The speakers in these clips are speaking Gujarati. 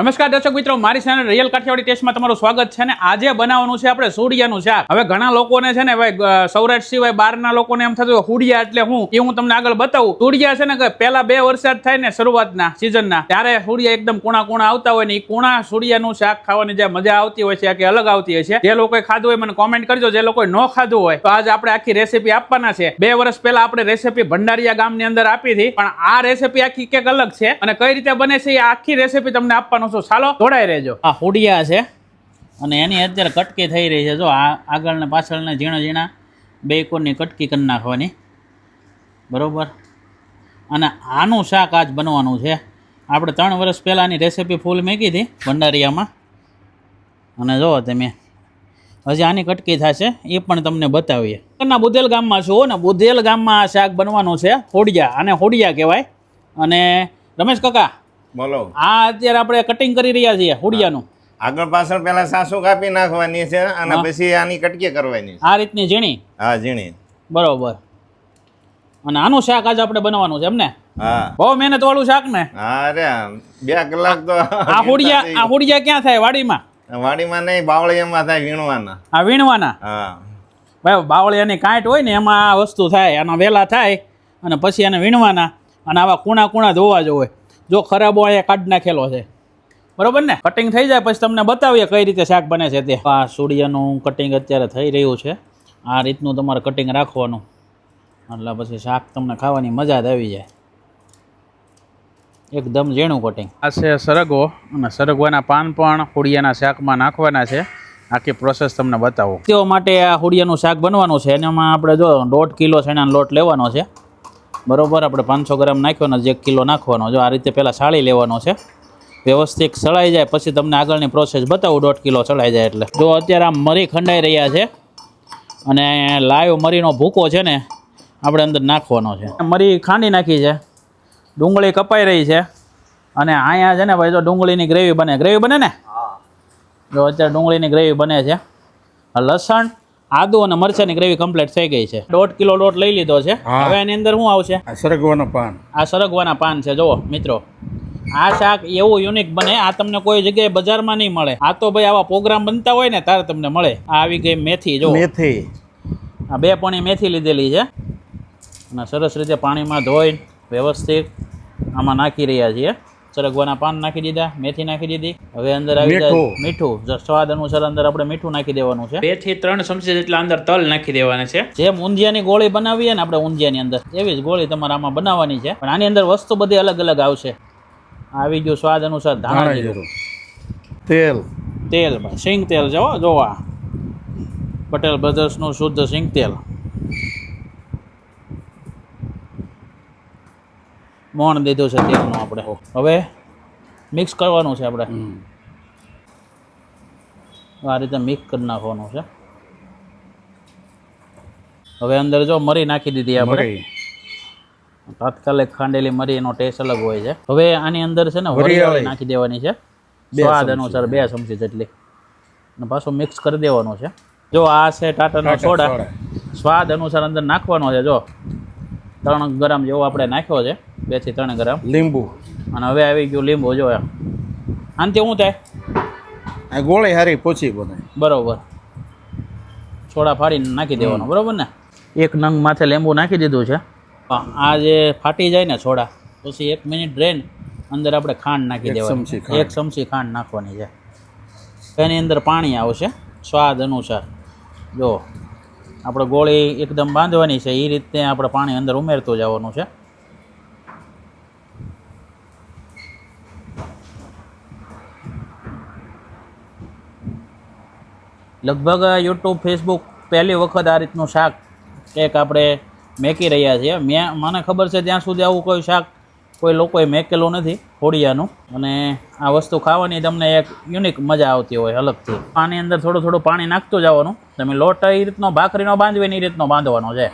નમસ્કાર દર્શક મિત્રો, મારી ચેનલ રિયલ કાઠિયાવાડી ટેસ્ટમાં તમારું સ્વાગત છે. ને આજે બનાવવાનું છે આપણે હુડિયાનું શાક. હવે ઘણા લોકોને છે ને ભાઈ સૌરાષ્ટ્ર સિવાય બહારના લોકોને એમ થતું હુડિયા એટલે હું એ હું તમને આગળ બતાવું. હુડિયા છે ને કે પહેલા 2 વરસાદ થાય ને શરૂઆતના સિઝનના ત્યારે હુડિયા એકદમ કુણા આવતા હોય ને એ કુણા હુડિયાનું શાક ખાવાની જે મજા આવતી હોય છે કે અલગ આવતી હોય છે. જે લોકોએ ખાધું હોય મને કોમેન્ટ કરજો, જે લોકોએ ન ખાધું હોય તો આજે આપણે આખી રેસીપી આપવાના છે. 2 વર્ષ પહેલા આપણે રેસીપી ભંડારીયા ગામની અંદર આપી હતી, પણ આ રેસીપી આખી કંઈક અલગ છે અને કઈ રીતે બને છે એ આખી રેસીપી તમને આપવાનો છું. ચાલો જોડાઈ રહેજો. આ હુડિયા છે અને એની અત્યારે કટકી થઈ રહી છે. જો આ આગળ ને પાછળ ને ઝીણા બે કોરની કટકી કરી નાખવાની, બરોબર. અને આનું શાક આજ બનવાનું છે. આપણે 3 વર્ષ પહેલાંની રેસીપી ફૂલ મેકી હતી ભંડારીયામાં, અને જો તમે હજી આની કટકી થશે એ પણ તમને બતાવીએ. બુધેલ ગામમાં છું ને, બુધેલ ગામમાં આ શાક બનવાનું છે હુડિયા, અને હુડિયા કહેવાય. અને રમેશ કાકા બોલો. આ અત્યારે આપણે કટિંગ કરી રહ્યા છીએ હુડિયાનું. આગળ પાછળ પેલા સાસુ કાપી નાખવાની છે અને પછી આની કટકી કરવાની છે. આ રીતની ઝીણી. હા, ઝીણી. બરોબર. અને આનું શાક આજે આપણે બનાવવાનું છે એમ ને? હા. બહુ મહેનત વાળું શાક ને. હા, અરે 2 કલાક તો. આ હુડિયા ક્યાં થાય? વાડીમાં? વાડીમાં નહીં, બાવળિયામાં થાય, વીણવાના. આ વીણવાના? હા ભાઈ, બાવળિયાની કાંટ હોય ને એમાં આ વસ્તુ થાય, આના વેલા થાય અને પછી એને વીણવાના. અને આવા કુણા ધોવા જોઈએ. જો ખરાબ હોય કાઢી નાખેલો છે, બરોબર ને? કટિંગ થઈ જાય પછી તમને બતાવીએ કઈ રીતે શાક બને છે તે. આ હુડિયાનું કટિંગ અત્યારે થઈ રહ્યું છે. આ રીતનું તમારે કટિંગ રાખવાનું, એટલે પછી શાક તમને ખાવાની મજા જ આવી જાય. એકદમ ઝીણું કટિંગ. આ છે સરગવો, અને સરગવાના પાન પણ હુડિયાના શાકમાં નાખવાના છે. આખી પ્રોસેસ તમને બતાવો. તેઓ માટે આ હુડિયાનું શાક બનવાનું છે. એનામાં આપણે જો 1.5 કિલો ચણાનો લોટ લેવાનો છે, બરોબર. આપણે 500 ગ્રામ નાખ્યો ને 1 કિલો નાખવાનો. જો આ રીતે પહેલાં સાળી લેવાનો છે, વ્યવસ્થિત સળાઈ જાય પછી તમને આગળની પ્રોસેસ બતાવું. 1.5 કિલો સળાઈ જાય એટલે. જો અત્યારે આ મરી ખંડાઈ રહ્યા છે અને લાઈવ મરીનો ભૂકો છે ને આપણે અંદર નાખવાનો છે. મરી ખાંડી નાખી છે, ડુંગળી કપાઈ રહી છે, અને અહીંયા છે ને ભાઈ જો ડુંગળીની ગ્રેવી બને ને. જો અત્યારે ડુંગળીની ગ્રેવી બને છે. લસણ, આદુ અને મરચાની ગ્રેવી કમ્પ્લીટ થઈ ગઈ છે. 1.5 કિલો લોટ લઈ લીધો છે. હવે એની અંદર શું આવશે? સરગવાના પાન. આ સરગવાના પાન છે. જુઓ મિત્રો, આ શાક એવું યુનિક બને, આ તમને કોઈ જગ્યાએ બજારમાં નહીં મળે. આ તો ભાઈ આવા પ્રોગ્રામ બનતા હોય ને ત્યારે તમને મળે. આ આવી ગઈ મેથી. જો મેથી, આ 2 પોણી મેથી લીધેલી છે અને સરસ રીતે પાણીમાં ધોઈ વ્યવસ્થિત આમાં નાખી રહ્યા છીએ. સરગવાના પાન નાખી દીધા, મેથી નાખી દીધી. હવે અંદર આવી જાય મીઠું. સ્વાદ અનુસાર અંદર આપણે મીઠું નાખી દેવાનું છે. 2 થી 3 ચમચી જેટલા અંદર તલ નાખી દેવાના છે. જેમ ઊંધિયાની ગોળી બનાવીએ ને આપણે ઊંધિયાની અંદર, એવી જ ગોળી તમારે આમાં બનાવવાની છે. પણ આની અંદર વસ્તુ બધી અલગ આવશે. આવી ગયું સ્વાદ અનુસાર ધાણા જીરું, તેલ ભાઈ સિંગ તેલ છે. જોવા પટેલ બ્રધર્સનું શુદ્ધ સિંગ તેલ. મોણ દીધું છે તેલનું આપણે. હવે મિક્સ કરવાનું છે આપણે. આ રીતે મિક્સ કરી નાખવાનું છે. હવે અંદર જો મરી નાખી દીધી આપણે. તાત્કાલિક ખાંડેલી મરીનો ટેસ્ટ અલગ હોય છે. હવે આની અંદર છે ને વરિયાળી નાખી દેવાની છે, સ્વાદ અનુસાર 2 ચમચી જેટલી, અને પાછું મિક્સ કરી દેવાનું છે. જો આ છે ટાટાનો સોડા, સ્વાદ અનુસાર અંદર નાખવાનો છે. જો 3 ગ્રામ જેવો આપણે નાખ્યો છે, 2 થી 3 ગ્રામ લીંબુ. અને હવે આવી ગયું લીંબુ. જો આનાથી શું થાય? આ ગોળી હારી પોચી બને, બરોબર. સોડા ફાડીને નાખી દેવાનો, બરોબર ને? 1 નંગ માથે લીંબુ નાખી દીધું છે. આ જે ફાટી જાય ને સોડા, પછી 1 મિનિટ રહીને અંદર આપણે ખાંડ નાખી દેવાની. 1 ચમચી ખાંડ નાખવાની છે. એની અંદર પાણી આવશે સ્વાદ અનુસાર. જો આપણે ગોળી એકદમ બાંધવાની છે, એ રીતે આપણે પાણી અંદર ઉમેરતું જવાનું છે. લગભગ યુટ્યુબ, ફેસબુક પહેલી વખત આ રીતનું શાક કંઈક આપણે મેકી રહ્યા છીએ. મને ખબર છે ત્યાં સુધી આવું કોઈ શાક કોઈ લોકોએ મેકેલું નથી હુડિયાનું. અને આ વસ્તુ ખાવાની તમને એક યુનિક મજા આવતી હોય અલગથી. આની અંદર થોડું પાણી નાખતું જવાનું. તમે લોટ એ રીતનો ભાખરીનો બાંધવે ને એ રીતનો બાંધવાનો છે.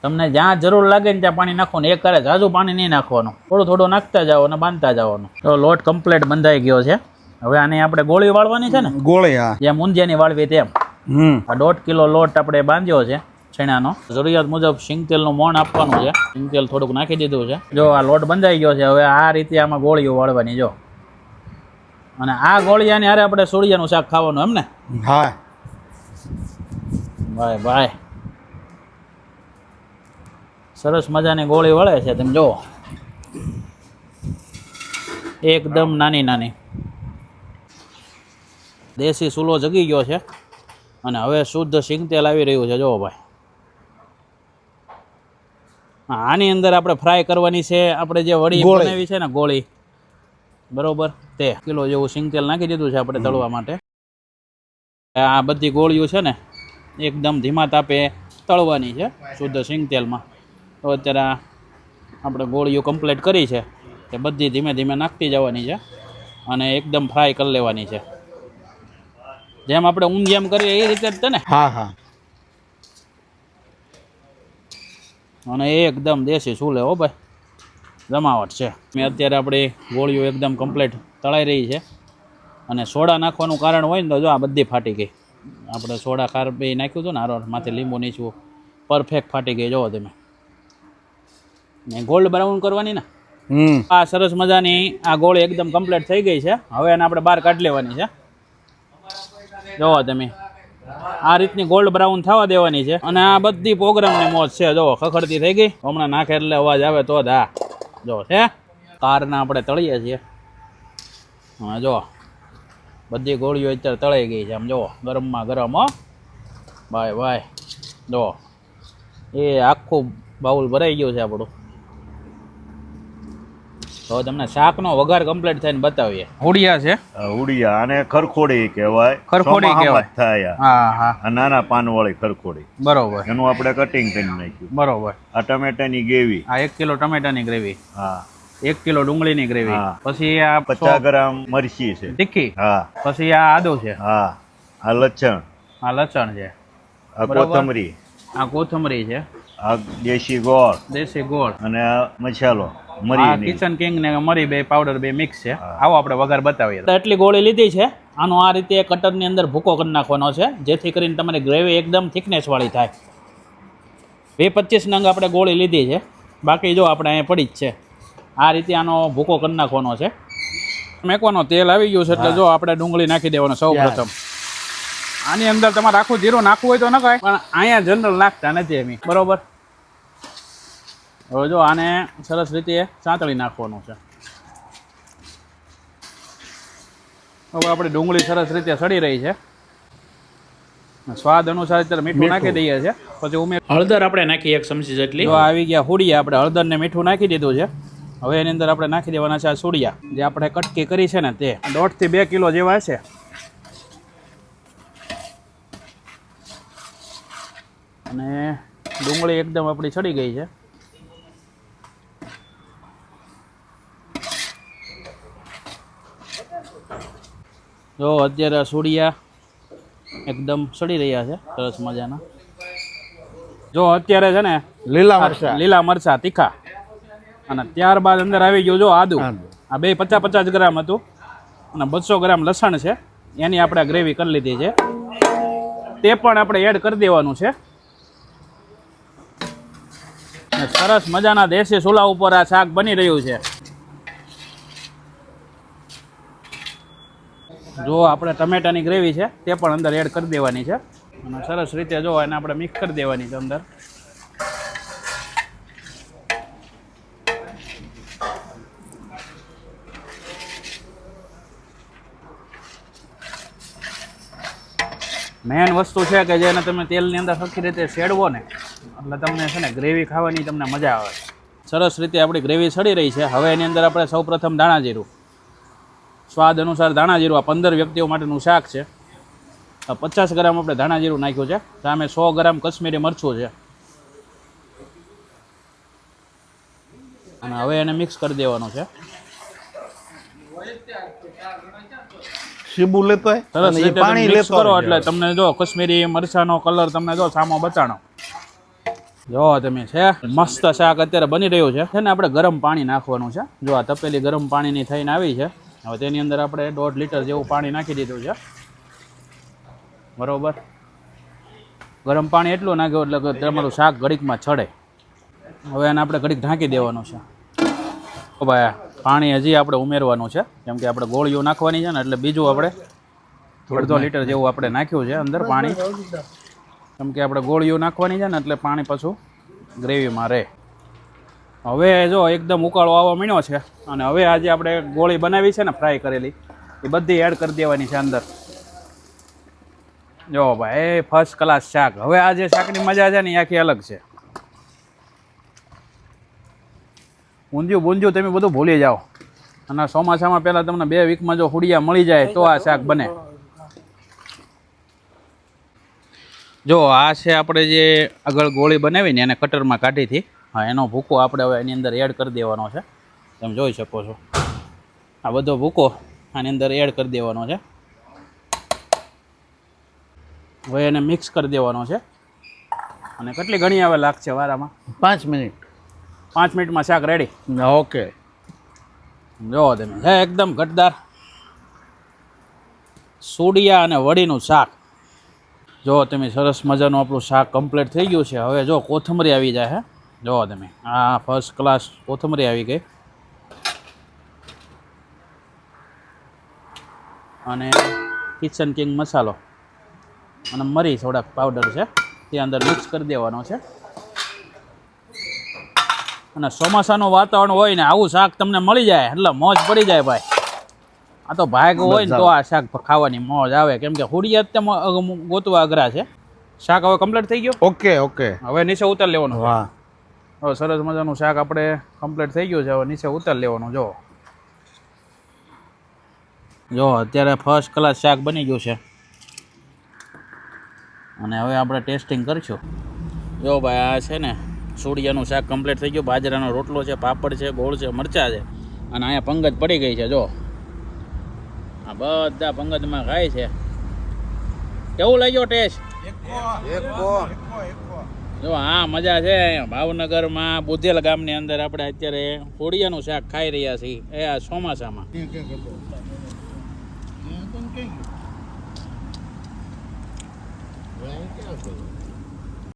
તમને જ્યાં જરૂર લાગે ને ત્યાં પાણી નાખવાનું. એક કરે ઝાઝું પાણી નહીં નાખવાનું, થોડું નાખતા જાઓ અને બાંધતા જવાનું. તો લોટ કમ્પ્લીટ બંધાઈ ગયો છે. હવે આની આપણે ગોળી વાળવાની છે ને, ગોળી. હા, જેમ ઊંધિયાની વાળવી તેમ. આ 1.5 કિલો લોટ આપણે બાંધ્યો છે. છેણાનો જરૂરિયાત મુજબ સિંગ તેલનું મોણ આપવાનું છે. સિંગ તેલ થોડુંક નાખી દીધું છે. જો આ લોટ બંધાઈ ગયો છે. હવે આ રીતે આમાં ગોળીઓ વાળવાની જો, અને આ ગોળિયાની હારે આપણે સોડિયાનું શાક ખાવાનું એમ ને? હા. ભાઈ ભાઈ સરસ મજાની ગોળી વળે છે. તમે જુઓ, એકદમ નાની નાની. દેશી ચૂલો જગી ગયો છે અને હવે શુદ્ધ સિંગ તેલ આવી રહ્યું છે. જુઓ ભાઈ, આની અંદર આપણે ફ્રાય કરવાની છે. આપણે જે વડી બનાવી છે ને ગોળી, બરોબર, તે કિલો જેવું સિંગ તેલ નાખી દીધું છે આપણે તળવા માટે. આ બધી ગોળીઓ છે ને એકદમ ધીમા તાપે તળવાની છે શુદ્ધ સિંગ તેલમાં. તો અત્યારે આપણે ગોળીઓ કમ્પ્લીટ કરી છે તે બધી ધીમે ધીમે નાખતી જવાની છે અને એકદમ ફ્રાય કરી લેવાની છે. જેમ આપણે ઊંધિયામ કરીએ એ રીતે જ છે ને? હા હા. અને એકદમ દેશી ચૂલે હો ભાઈ, જમાવટ છે. મેં અત્યારે આપણી ગોળીઓ એકદમ કમ્પ્લીટ તળાઈ રહી છે. અને સોડા નાખવાનું કારણ હોય ને તો જો આ બધી ફાટી ગઈ. આપણે સોડા ખાર બે નાખ્યું હતું ને હારો, માથે લીંબુ નીચવું, પરફેક્ટ ફાટી ગઈ. જોવો તમે, ને ગોલ્ડ બ્રાઉન કરવાની ને. આ સરસ મજાની આ ગોળી એકદમ કમ્પ્લીટ થઈ ગઈ છે. હવે એને આપણે બહાર કાઢી લેવાની છે. જોવો તમે, આ રીતની ગોલ્ડ બ્રાઉન થવા દેવાની છે. અને આ બધી પ્રોગ્રામની મોજ છે. જો ખખડતી થઈ ગઈ. હમણાં નાખે એટલે અવાજ આવે તો જ. હા જો છે, કારના આપણે તળીએ છીએ. હા જો બધી ગોળીઓ અત્યારે તળાઈ ગઈ છે. આમ જુઓ, ગરમમાં ગરમ. હો ભાઈ ભાઈ, જો એ આખું બાઉલ ભરાઈ ગયું છે આપણું. તો તમને શાકનો વઘાર કમ્પ્લીટ થઈને બતાવીએ. હુડિયા છે, ઉડિયા અને ખરખોડી કહેવાય. ખરખોડી કહેવાય. થાય હા હા, આ નાના પાનવાળી ખરખોડી. બરોબર, એનું આપણે કટિંગ કરી નાખ્યું. બરોબર. આ ટમેટાની ગ્રેવી. આ 1 કિલો ટમેટાની ગ્રેવી, હા. 1 કિલો ડુંગળીની ગ્રેવી, હા. પછી આ 50 ગ્રામ મરચી છે. તીખી, હા પછી આ આદુ છે, હા. આ લસણ, આ લસણ છે, આ બરાબર. કોથમરી, આ કોથમરી છે, આ દેશી ગોળ દેશી ગોળ, અને આ મસાલો આ મરી. કિચન કિંગ ને મરી બે પાવડર બે મિક્સ છે. આવો આપણે વઘાર બતાવીએ. એટલી ગોળી લીધી છે. આનો આ રીતે કટરની અંદર ભૂકો કરી નાખવાનો છે, જેથી કરીને તમારી ગ્રેવી એકદમ થિકનેસ વાળી થાય. 20-25 નંગ આપણે ગોળી લીધી છે. બાકી જો આપણે અહીંયા પડી જ છે. આ રીતે આનો ભૂકો કરી નાખવાનો છે. મેકવાનો તેલ આવી ગયું છે એટલે જો આપણે ડુંગળી નાખી દેવાનો સૌ પ્રથમ. આની અંદર તમારે આખું જીરું નાખવું હોય તો નખાય, પણ અહીંયા જનરલ નાખતા નથી એમ, બરોબર. હવે જો આને સરસ રીતે સાંતળી નાખવાનું છે. હવે આપણી ડુંગળી સરસ રીતે સડી રહી છે. સ્વાદ અનુસાર અત્યારે મીઠું નાખી દઈએ છીએ. પછી હળદર આપણે નાખીએ 1 ચમચી જેટલી. જો આવી ગયા હુડિયા, આપણે હળદર ને મીઠું નાખી દીધું છે. હવે એની અંદર આપણે નાખી દેવાના છે આ સોડિયા, જે આપણે કટકી કરી છે ને તે 1.5 થી 2 કિલો જેવા છે. અને ડુંગળી એકદમ આપણી સડી ગઈ છે. જો અત્યારે સોડિયા એકદમ સડી રહ્યા છે સરસ મજાના. જો અત્યારે છે ને લીલા મરચા તીખા, અને ત્યારબાદ અંદર આવી ગયું જો આદુ. આ બે 50-50 ગ્રામ હતું અને 200 ગ્રામ લસણ છે. એની આપણે ગ્રેવી કરી લીધી છે. તે પણ આપણે એડ કરી દેવાનું છે. સરસ મજાના દેશી ચૂલા ઉપર આ શાક બની રહ્યું છે. જો આપણે ટમેટાની ગ્રેવી છે તે પણ અંદર એડ કરી દેવાની છે. અને સરસ રીતે જો એને આપણે મિક્સ કરી દેવાની છે અંદર. મેન વસ્તુ છે કે જેને તમે તેલની અંદર સરખી રીતે શેડવો ને એટલે તમને છે ને ગ્રેવી ખાવાની તમને મજા આવે. સરસ રીતે આપણી ગ્રેવી સડી રહી છે. હવે એની અંદર આપણે સૌપ્રથમ ધાણા જીરું, સ્વાદ અનુસાર ધાણા જીરું. આ 15 વ્યક્તિઓ માટેનું શાક છે. 50 ગ્રામ આપણે ધાણા જીરું નાખ્યું છે. સામે 100 ગ્રામ કશ્મીરી મરચું છે. અને હવે એને મિક્સ કરી દેવાનું છે. સીબુ લેતો હોય સરસ રીતે પાણી મિક્સ કરો એટલે તમને જો કશ્મીરી મરચાનો કલર તમને જો સામો બચાણો. જો તમે છે મસ્ત શાક અત્યારે બની રહ્યું છે ને. આપણે ગરમ પાણી નાખવાનું છે. જો આ તપેલી ગરમ પાણીની થઈને આવી છે. હવે તેની અંદર આપણે 1.5 લીટર જેવું પાણી નાખી દીધું છે, બરોબર. ગરમ પાણી એટલું નાખ્યું એટલે કે તમારું શાક ઘડીકમાં ચડે. હવે એને આપણે ઘડીક ઢાંકી દેવાનું છે. ઓ ભાઈ પાણી હજી આપણે ઉમેરવાનું છે કેમ કે આપણે ગોળીઓ નાખવાની છે ને એટલે બીજું આપણે અડધો લીટર જેવું આપણે નાખ્યું છે અંદર પાણી, કેમ કે આપણે ગોળીઓ નાખવાની છે ને એટલે પાણી પાછું ગ્રેવીમાં રહે. હવે જો એકદમ ઉકાળો આવવા માંડ્યો છે અને હવે આજે આપણે ગોળી બનાવી છે ને ફ્રાય કરેલી એ બધી એડ કરી દેવાની છે અંદર. જો ભાઈ ફર્સ્ટ ક્લાસ શાક. હવે આ જે શાકની મજા છે ને એ આખી અલગ છે. ઊંધિયું બૂંધિયું તમે બધું ભૂલી જાઓ અને ચોમાસામાં પહેલાં તમને 2 વીકમાં જો હુડિયા મળી જાય તો આ શાક બને. જો આ છે આપણે જે આગળ ગોળી બનાવીને એને કટરમાં કાઢી હતી, હા એનો ભૂકો આપણે હવે એની અંદર એડ કરી દેવાનો છે. તમે જોઈ શકો છો આ બધો ભૂકો આની અંદર એડ કરી દેવાનો છે. હવે એને મિક્સ કરી દેવાનો છે અને કેટલી ઘણી હવે લાગશે વારામાં 5 મિનિટ. 5 મિનિટમાં શાક રેડી. ઓકે. જો તમે હે એકદમ ઘટદાર સોડિયા અને વડીનું શાક. જો તમે સરસ મજાનું આપણું શાક કમ્પ્લીટ થઈ ગયું છે. હવે જો કોથમરી આવી જાય. હે જો તમે આ ફર્સ્ટ ક્લાસ કોથમરી આવી ગઈ અને કિચન કિંગ મસાલો અને મરી થોડાક પાવડર છે તે અંદર મિક્સ કરી દેવાનો છે. અને ચોમાસાનું વાતાવરણ હોય ને આવું શાક તમને મળી જાય એટલે મોજ પડી જાય ભાઈ. આ તો ભાગ હોય ને તો આ શાક ખાવાની મોજ આવે, કેમ કે હુડિયા તે ગોતવા અઘરા છે. શાક હવે કમ્પ્લીટ થઈ ગયું. Okay okay. હવે નીચે ઉતાર લેવાનું. વાહ. હવે સરસ મજાનું શાક આપણે કમ્પ્લીટ થઈ ગયું છે. હવે નીચે ઉતાર લેવાનું. જો અત્યારે ફર્સ્ટ ક્લાસ શાક બની ગયું છે અને હવે આપણે ટેસ્ટિંગ કરીશું. જો ભાઈ આ છે ને સોડિયાનું શાક કમ્પ્લીટ થઈ ગયું. બાજરાનો રોટલો છે, પાપડ છે, ગોળ છે, મરચાં છે અને અહીંયા પંગજ પડી ગઈ છે. જો આ બધા પંગજમાં ખાય છે. કેવું લાગ્યો ટેસ્ટ? જો હા મજા છે. અહીંયા ભાવનગરમાં બુધેલ ગામની અંદર આપણે અત્યારે સોડિયાનું શાક ખાઈ રહ્યા છીએ એ આ ચોમાસામાં.